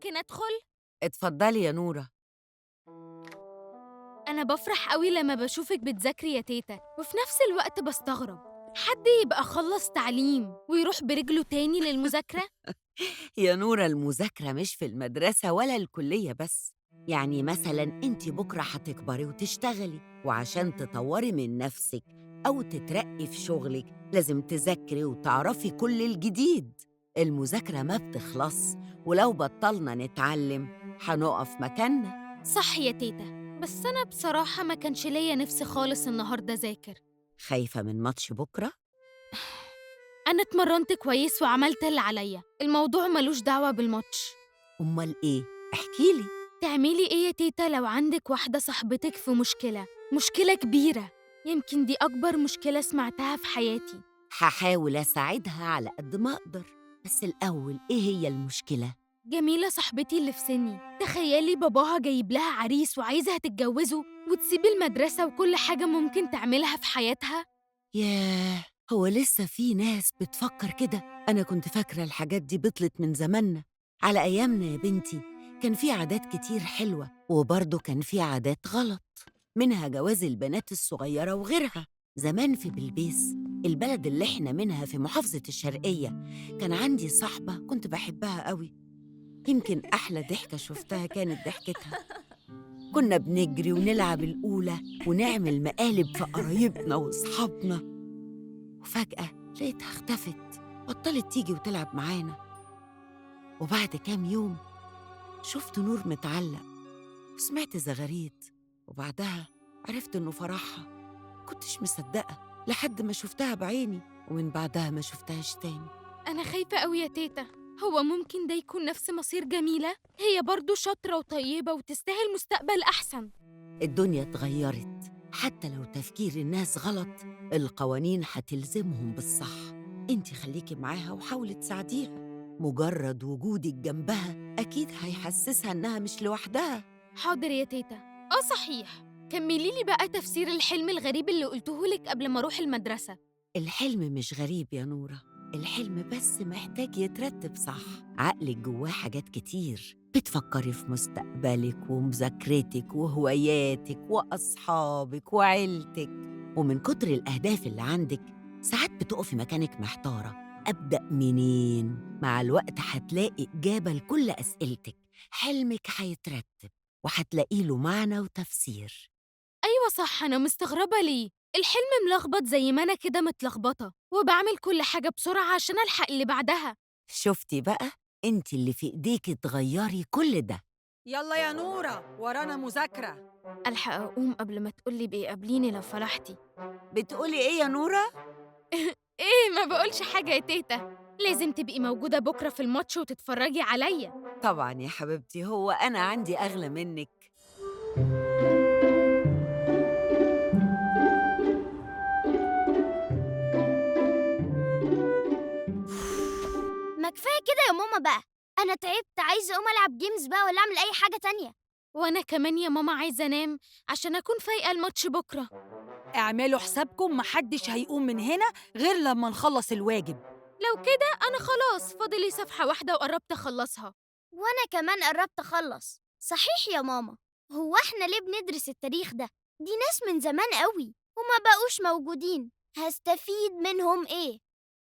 ممكن أدخل؟ اتفضلي يا نورة. أنا بفرح قوي لما بشوفك بتذاكري يا تيتا، وفي نفس الوقت بستغرب حد يبقى خلص تعليم ويروح برجله تاني للمذاكرة. يا نورة، المذاكرة مش في المدرسة ولا الكلية بس. يعني مثلا انت بكرة هتكبري وتشتغلي، وعشان تطوري من نفسك أو تترقي في شغلك لازم تذاكري وتعرفي كل الجديد. المذاكرة ما بتخلص، ولو بطلنا نتعلم هنقف مكاننا. صح يا تيتا، بس أنا بصراحة ما كانش ليا نفس خالص النهاردة أذاكر. خايفة من ماتش بكرة؟ أنا اتمرنت كويس وعملت اللي عليا، الموضوع ملوش دعوة بالماتش. أمال إيه؟ احكيلي. تعملي إيه يا تيتا لو عندك واحدة صاحبتك في مشكلة كبيرة؟ يمكن دي أكبر مشكلة سمعتها في حياتي. هحاول أساعدها على قد ما أقدر، بس الأول إيه هي المشكلة؟ جميلة صاحبتي اللي في سني، تخيلي باباها جايب لها عريس وعايزها تتجوزه وتسيب المدرسة وكل حاجة ممكن تعملها في حياتها. ياه، هو لسه في ناس بتفكر كده؟ أنا كنت فاكرة الحاجات دي بطلت من زماننا. على أيامنا يا بنتي كان في عادات كتير حلوة، وبرضه كان في عادات غلط، منها جواز البنات الصغيرة وغيرها. زمان في بلبيس، البلد اللي احنا منها في محافظة الشرقية، كان عندي صاحبة كنت بحبها قوي. يمكن أحلى ضحكة شفتها كانت ضحكتها. كنا بنجري ونلعب الأولى ونعمل مقالب في قرايبنا وأصحابنا، وفجأة لقيتها اختفت، بطلت تيجي وتلعب معانا. وبعد كام يوم شفت نور متعلق وسمعت زغاريد، وبعدها عرفت إنه فرحها. كنتش مصدقة لحد ما شفتها بعيني، ومن بعدها ما شفتهاش تاني. أنا خايفة أوي يا تيتا، هو ممكن ده يكون نفس مصير جميلة؟ هي برضو شاطرة وطيبة وتستاهل مستقبل أحسن. الدنيا اتغيرت، حتى لو تفكير الناس غلط القوانين هتلزمهم بالصح. انتي خليكي معاها وحاولي تساعديها، مجرد وجودك جنبها أكيد هيحسسها إنها مش لوحدها. حاضر يا تيتا. صحيح، كمليلي بقى تفسير الحلم الغريب اللي قلتهولك قبل ما أروح المدرسة. الحلم مش غريب يا نورة، الحلم بس محتاج يترتب صح. عقلك جواه حاجات كتير، بتفكري في مستقبلك ومذاكرتك وهواياتك وأصحابك وعيلتك، ومن كتر الأهداف اللي عندك ساعات بتقفي مكانك محتارة. أبدأ منين؟ مع الوقت هتلاقي إجابة لكل أسئلتك. حلمك هيترتب وهتلاقي له معنى وتفسير. أيوة صح، أنا مستغربة ليه الحلم ملخبط زي ما أنا كده متلخبطة وبعمل كل حاجة بسرعة عشان ألحق اللي بعدها. شفتي بقى؟ انت اللي في ايديك تغيري كل ده. يلا يا نورة، ورانا مذاكرة. ألحق أقوم قبل ما تقولي بيقابليني لو فلحتي. بتقولي ايه يا نورة؟ إيه، ما بقولش حاجة يا تيتا، لازم تبقي موجودة بكرة في الماتش وتتفرجي عليا. طبعا يا حبيبتي، هو انا عندي اغلى منك؟ ما كفاية كده يا ماما بقى. أنا تعبت، عايزة أقوم ألعب جيمز بقى ولا أعمل أي حاجة تانية. وأنا كمان يا ماما عايزة أنام عشان أكون فايقة الماتش بكرة. اعملوا حسابكم محدش هيقوم من هنا غير لما نخلص الواجب. لو كده أنا خلاص فاضلي صفحة واحدة وقربت أخلصها. وأنا كمان قربت أخلص. صحيح يا ماما، هو إحنا ليه بندرس التاريخ ده؟ دي ناس من زمان قوي وما بقوش موجودين، هستفيد منهم إيه؟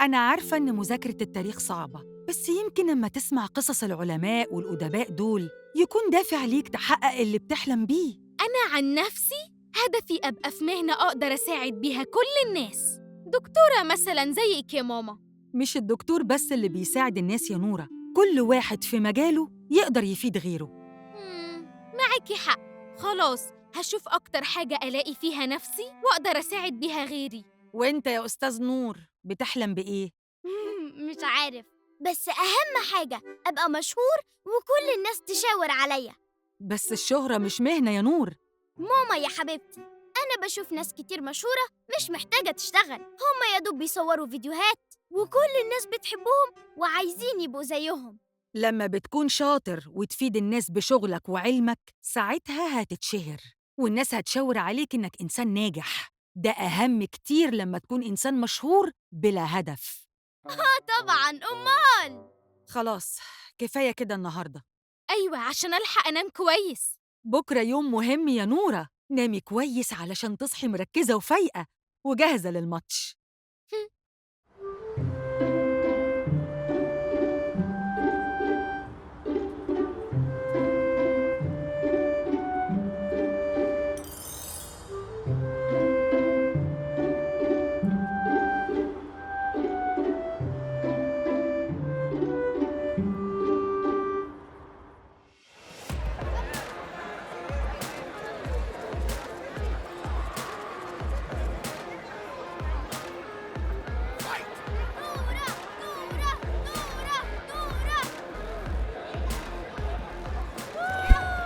أنا عارفة إن مذاكرة التاريخ صعبة، بس يمكن لما تسمع قصص العلماء والأدباء دول يكون دافع ليك تحقق اللي بتحلم بيه. أنا عن نفسي هدفي أبقى في مهنة أقدر أساعد بيها كل الناس، دكتورة مثلا زيك يا ماما. مش الدكتور بس اللي بيساعد الناس يا نورة، كل واحد في مجاله يقدر يفيد غيره. معاكي حق، خلاص هشوف أكتر حاجة ألاقي فيها نفسي وأقدر أساعد بيها غيري. وإنت يا أستاذ نور بتحلم بإيه؟ مش عارف، بس أهم حاجة أبقى مشهور وكل الناس تشاور عليا. بس الشهرة مش مهنة يا نور. ماما يا حبيبتي، أنا بشوف ناس كتير مشهورة مش محتاجة تشتغل، هما يا دوب بيصوروا فيديوهات وكل الناس بتحبهم وعايزين يبقوا زيهم. لما بتكون شاطر وتفيد الناس بشغلك وعلمك ساعتها هتتشهر، والناس هتشاور عليك إنك إنسان ناجح. ده أهم كتير لما تكون إنسان مشهور بلا هدف. طبعا أمال. خلاص، كفاية كده النهاردة. أيوة، عشان ألحق أنام كويس. بكرة يوم مهم يا نورة، نامي كويس علشان تصحي مركزة وفايقة وجاهزة للماتش.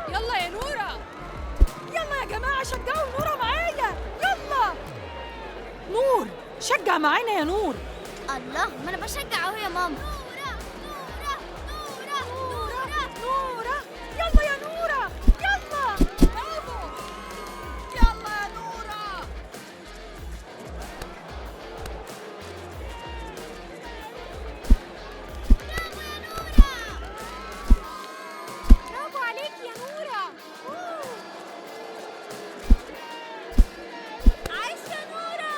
يلا يا نورة، يلا يا جماعة شجعوا نورة معايا، يلا نور شجع معانا يا نور. الله، ما أنا بشجع أهو يا ماما. نورة يلا يا نورة، يلا برافو، يلا يا نورة. برافو عليك يا نورة. عايش يا نورة.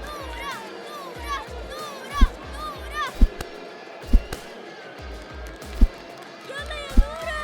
نورة نورة نورة نورة. يلا يا نورة.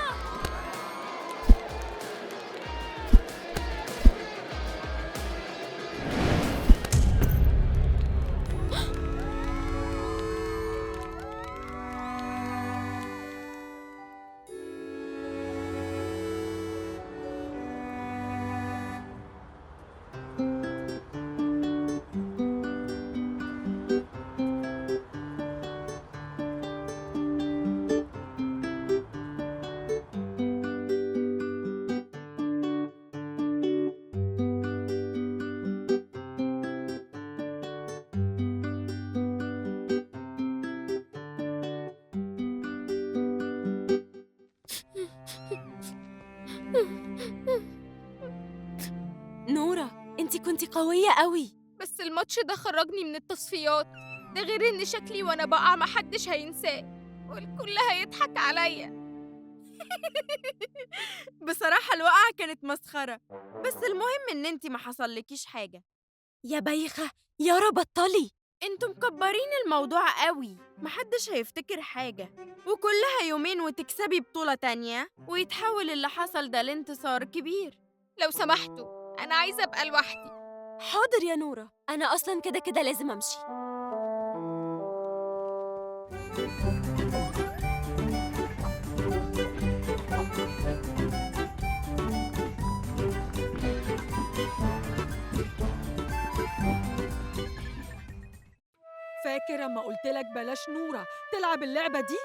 نورة، انتي كنتي قوية قوي. بس الماتش ده خرجني من التصفيات، ده غير إن شكلي وأنا بقع محدش هينساه والكل هيضحك عليا. بصراحة الوقعة كانت مسخرة، بس المهم ان انتي ما حصلكيش حاجة. يا بايخة، يارا بطلي، انتوا مكبرين الموضوع قوي، محدش هيفتكر حاجة، وكلها يومين وتكسبي بطولة تانية ويتحول اللي حصل ده لانتصار كبير. لو سمحتوا، أنا عايزة أبقى لوحدي. حاضر يا نورة، أنا أصلاً كده كده لازم أمشي. فاكر اما قلت لك بلاش نورة تلعب اللعبة دي؟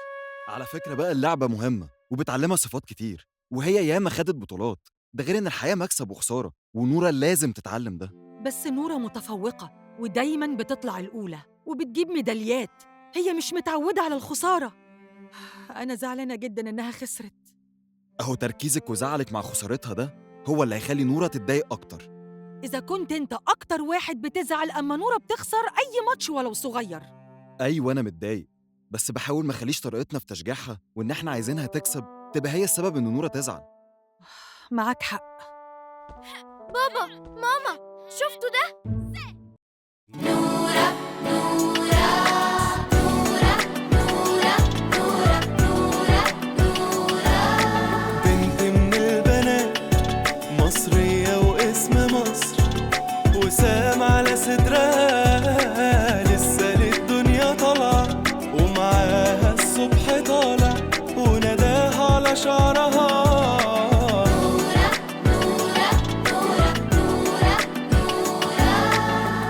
على فكرة بقى اللعبة مهمة وبتعلمها صفات كتير، وهي ياما خدت بطولات، ده غير إن الحياة مكسب وخسارة، ونورة لازم تتعلم ده. بس نورة متفوقة ودايما بتطلع الأولى وبتجيب ميداليات، هي مش متعودة على الخسارة. أنا زعلانة جدا إنها خسرت. أهو تركيزك وزعلك مع خسارتها ده هو اللي هيخلي نورة تتضايق أكتر. إذا كنت أنت أكتر واحد بتزعل أما نورة بتخسر أي ماتش ولو صغير. أيوة أنا متضايق، بس بحاول ما اخليش طريقتنا في تشجيعها وإن إحنا عايزينها تكسب تبقى هي السبب إن نورة تزعل. معاك حق. بابا، ماما، شفتوا ده؟ بنت من البنات مصرية واسم مصر، وسام على صدرها لسه للدنيا طالعة، ومعاها الصبح طالع ونداها على شعرها.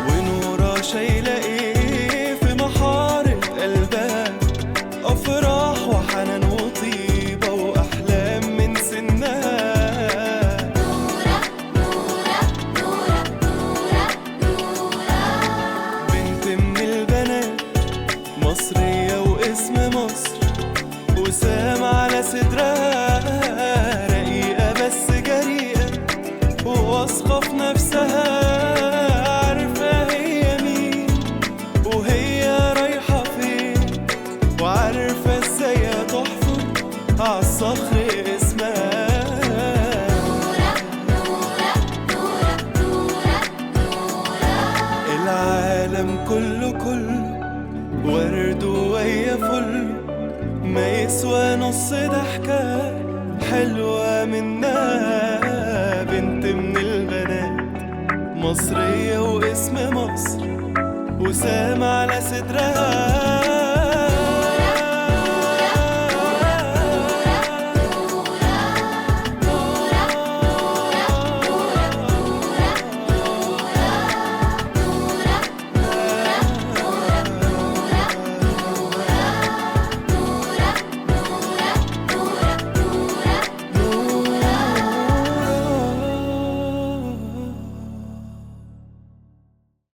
ونورة شايلة ايه في محارة قلبها، أفراح وحنان وطيبة وأحلام من سنها. كله كله ورد ويا فل، ما يسوى نص ضحكة حلوة منها. بنت من البنات مصرية واسم مصر وسام على صدرها.